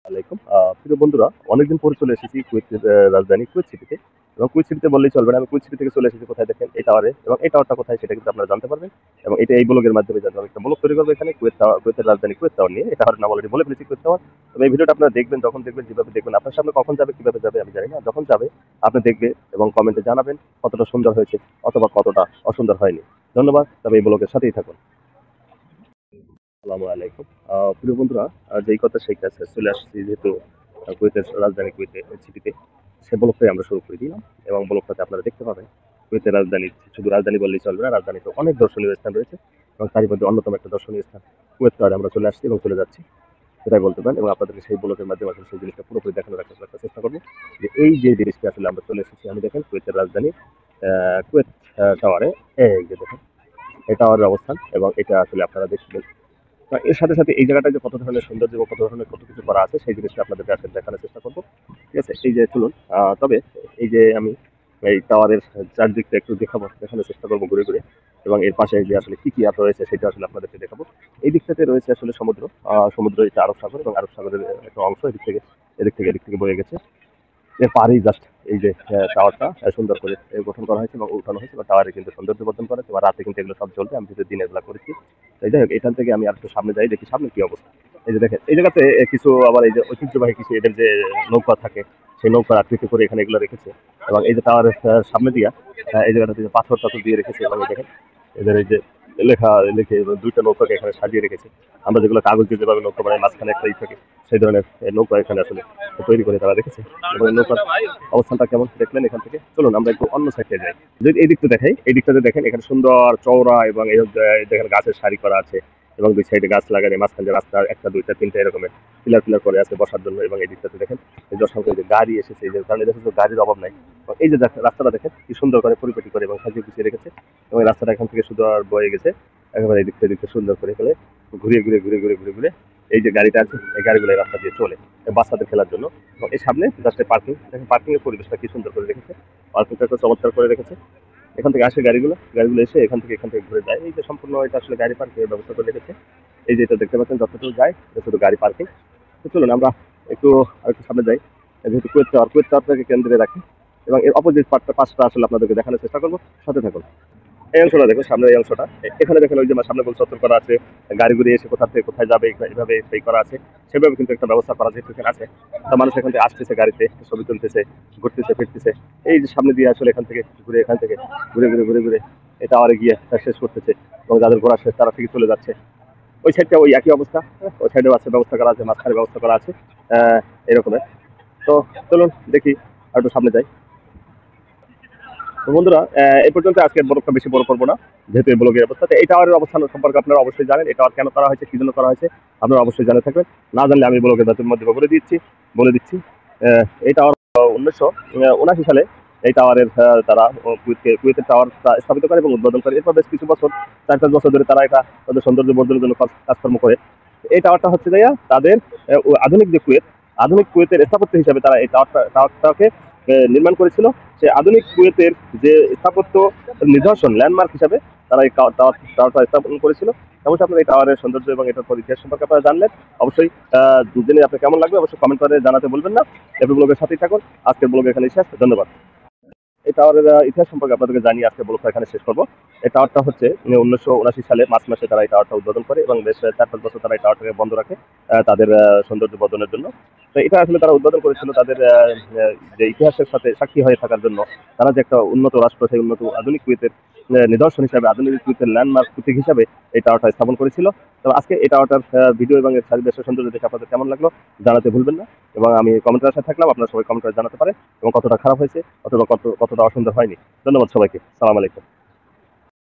আলাইকুম। প্রিয় বন্ধুরা, অনেকদিন পরে চলে এসেছি কুয়েতের রাজধানী কুয়েত সিটিতে। এবং কুয়েত সিটিতে বললেই চলবে না। আমি কুয়েত সিটি থেকে চলে এসেছি কোথায় দেখেন? এই টাওয়ারে। এবং এই টাওয়ারটা কোথায় সেটা কিন্তু আপনারা জানতে পারবেন। এবং এটা এই ব্লগের মাধ্যমে জানতে আমি একটা ব্লগ তৈরি করবো এখানে কুয়েতের রাজধানী কুয়েত টাওয়ার নিয়ে। এই টাওয়ারের নাম অলরেডি বলে ফেলেছি কুয়েত টাওয়ার। তবে এই ভিডিওটা আপনারা দেখবেন, যখন দেখবেন, যেভাবে দেখবেন, আপনার সামনে কখন যাবে, কিভাবে যাবে আমি জানি না। যখন যাবে আপনি দেখবেন এবং কমেন্টে জানাবেন কতটা সুন্দর হয়েছে অথবা কতটা অসুন্দর হয়নি। ধন্যবাদ। তবে এই ব্লগের সাথেই থাকুন। আসসালামু আলাইকুম। প্রিয় বন্ধুরা, যেই কথা সেই কাজ, চলে আসছি যেহেতু কুয়েতের রাজধানী কুয়েতে সিটিতে, সে ব্লগটাই আমরা শুরু করে দিলাম। এবং ব্লগটাতে আপনারা দেখতে পাবেন কুয়েতের রাজধানী, শুধু রাজধানী বললেই চলবে না, রাজধানীতে অনেক দর্শনীয় স্থান রয়েছে। এবং তারই মধ্যে অন্যতম একটা দর্শনীয় স্থান কুয়েত টাওয়ারে আমরা চলে আসছি এবং চলে যাচ্ছি, সেটাই বলতে পারেন। এবং আপনাদেরকে সেই ব্লগের মাধ্যমে আসলে সেই জিনিসটা পুরোপুরি দেখানোর একটা চেষ্টা করবো, যে এই যে জিনিসটা আসলে আমরা চলে এসেছি। আমি দেখেন কুয়েতের রাজধানী কুয়েত টাওয়ারে, এই যে দেখেন এই টাওয়ারের অবস্থান। এবং এটা আসলে আপনারা দেখবেন, এর সাথে সাথে এই জায়গাটা যে কত ধরনের সৌন্দর্য এবং কত ধরনের কত কিছু করা আছে সেই জিনিসটা আপনাদেরকে আসলে দেখানোর চেষ্টা করবো। ঠিক আছে, এই যে চলুন। তবে এই যে আমি এই টাওয়ারের চারদিকটা একটু দেখানোর চেষ্টা করবো ঘুরে ঘুরে। এবং এর পাশে যে আসলে কি কি আর রয়েছে সেটা আসলে আপনাদেরকে দেখাবো। এই দিকটাতে রয়েছে আসলে সমুদ্র। সমুদ্র, এটা আরব সাগর, এবং আরব সাগরের একটা অংশ এদিক থেকে বয়ে গেছে। এর পাড়েই জাস্ট এই যে টাওয়ারটা সুন্দর করে গঠন করা হয়েছে এবং উঠানো হয়েছে, বা টাওয়ারে কিন্তু সৌন্দর্য বর্ধন করা হয়েছে। বা রাতে কিন্তু এগুলো সব চলবে, আমি যদি দিনের বেলা করেছি। তাই যাই হোক, এখান থেকে আমি আর একটু সামনে যাই, দেখি সামনে কি অবস্থা। এই যে দেখেন, এই জায়গাতে কিছু আবার এই যে ঐতিহ্যবাহী কিছু এদের যে নৌকা থাকে, সেই নৌকার আকৃতি করে এখানে এগুলো রেখেছে। এবং এই যে টাওয়ারের সামনে দিয়া এই জায়গাটাতে যে পাথর টাথর দিয়ে রেখেছে। এবং এই দেখেন এদের এই যে লিখে দুইটা নৌকাকে এখানে সাজিয়ে রেখেছে। আমরা যেগুলো কাগজ দিয়ে যেভাবে নৌকা বানাই, মাঝখানে একটা থাকে, সেই ধরনের নৌকা এখানে আসলে তৈরি করে তারা রেখেছে। এবং নৌকার অবস্থানটা কেমন দেখলেন এখান থেকে। চলুন আমরা একটু অন্য সাইডে যাই। যদি এই দিকটা দেখাই, এই দিকটাতে দেখেন এখানে সুন্দর চওড়া, এবং এই দেখেন গাছের সারি করা আছে। এবং দুই সাইডে গাছ লাগানো, মাঝখানে রাস্তা একটা দুইটা তিনটা এরকমের পিলার পিলার করে আছে বসার জন্য। এবং এই দিকটাতে দেখেন এই যশোর যে গাড়ি এসেছে, এই যে কারণ এদের শুধু গাড়ির অভাব নাই। এই যে রাস্তাটা দেখেন কি সুন্দর করে পরিপাটি করে এবং সাজিয়ে গুছিয়ে রেখেছে। এবং এই রাস্তাটা এখান থেকে শুধু আর বয়ে গেছে একেবারে এই দিকটা সুন্দর করে ফেলে, ঘুরিয়ে ঘুরে এই যে গাড়িটা আছে, এই গাড়িগুলো এই রাস্তা দিয়ে চলে বাচ্চাদের খেলার জন্য। এবং এই সামনে জাস্ট পার্কিং, দেখেন পার্কিং এর পরিবেশটা কি সুন্দর করে রেখেছে। পার্কিংটা একটু চমৎকার করে রেখেছে। এখান থেকে আসে গাড়িগুলো এসে এখান থেকে ঘুরে যায়। এই যে সম্পূর্ণ এটা আসলে গাড়ি পার্কিং এর ব্যবস্থা করে রেখেছে। এই যে এটা দেখতে পাচ্ছেন, যতটুকু যায় এটা শুধু গাড়ি পার্কিং। তো চলুন আমরা একটু আরেকটু সামনে যাই। যেহেতু কুয়েত টাওয়ারটাকে কেন্দ্রে রাখি, এবং এর অপোজিট পাশটা আসলে আপনাদেরকে দেখানোর চেষ্টা করবো। সাথে থাকুন। এই অংশটা দেখুন, সামনের এই অংশটা। এখানে দেখেন ওই যে সামনে গোল চত্বর করা আছে। গাড়িগুলি এসে কোথা থেকে কোথায় যাবে এভাবে সেই করা আছে। সেভাবে কিন্তু একটা ব্যবস্থা করা যেহেতু এখানে আছে। তা মানুষ এখান থেকে আসতেছে গাড়িতে, ছবি তুলতেছে, ঘুরতেছে ফিরতেছে। এই যে সামনে দিয়ে আসলে এখান থেকে ঘুরে এই টাওয়ারে গিয়ে তা শেষ করতেছে। এবং যাদের ঘোরা শেষ তারা থেকে চলে যাচ্ছে। ওই সাইডটা ওই একই অবস্থা। ওই সাইডেও আছে, ব্যবস্থা করা আছে, মাঝখানে ব্যবস্থা করা আছে এরকমের। তো চলুন দেখি আর একটু সামনে যাই। তো বন্ধুরা, এই পর্যন্ত আজকের ব্লগটা বেশি বড় করবো না, যেহেতু এই ব্লগের অবস্থা। এই টাওয়ারের অবস্থান সম্পর্কে আপনারা অবশ্যই জানেন। এই টাওয়ার কেন করা হয়েছে, কি জন্য করা হয়েছে, আপনারা অবশ্যই জানে থাকবেন। না জানলে আমি ব্লগের মধ্যে বলে দিচ্ছি। এই টাওয়ার 1979 সালে এই টাওয়ারের তারা কুয়েতের টাওয়ার স্থাপিত করে এবং উদ্বোধন করে। এরপর বেশ কিছু বছর, 4-5 বছর ধরে তারা এটা তাদের সৌন্দর্য বর্ধনের জন্য কাজকর্ম করে। এই টাওয়ারটা হচ্ছে যাইয়া তাদের আধুনিক যে আধুনিক কুয়েতের স্থাপত্য হিসাবে তারা এই টাওয়ারটাকে নির্মাণ করেছিল। সে আধুনিক কুয়েতের যে স্থাপত্য নিদর্শন, ল্যান্ডমার্ক হিসাবে তারা এই টাওয়ারটা স্থাপন করেছিল। অবশ্যই আপনার এই টাওয়ারের সৌন্দর্য এবং এটার ইতিহাস সম্পর্কে আপনারা জানলেন। অবশ্যই জেনে আপনার কেমন লাগবে অবশ্যই কমেন্ট করে জানাতে বলবেন না। এফবি ব্লগের সাথেই থাকুন। আজকের ব্লগ এখানে শেষ। ধন্যবাদ। এই টাওয়ারের ইতিহাস সম্পর্কে আপনাদেরকে জানিয়ে আজকে ব্লগটা এখানে শেষ করবো। এই টাওয়ারটা হচ্ছে 1979 সালে মার্চ মাসে তারা এই টাওয়ারটা উদ্বোধন করে, এবং বেশ 4-5 বছর তারা এই টাওয়ারটাকে বন্ধ রাখে তাদের সৌন্দর্য বর্ধনের জন্য। তো এটা আসলে তারা উদ্বোধন করেছিল তাদের যে ইতিহাসের সাথে সাক্ষী হয়ে থাকার জন্য। তারা যে একটা উন্নত রাষ্ট্র, সেই উন্নত আধুনিক কুয়েতের নিদর্শন হিসাবে, আধুনিক কুয়েতের ল্যান্ডমার্ক প্রতীক হিসাবে এই টাওয়ারটা স্থাপন করেছিল। তো আজকে এই টাওয়ারটার ভিডিও এবং এর চারিপাশের সৌন্দর্য দেখে আপনাদের কেমন লাগলো জানাতে ভুলবেন না। এবং আমি কমেন্টের আশায় থাকলাম, আপনারা সবাই কমেন্ট করে জানাতে পারেন এবং কতটা খারাপ হয়েছে অথবা কতটা অসুন্দর হয়নি। ধন্যবাদ সবাইকে। সালাম আলাইকুম।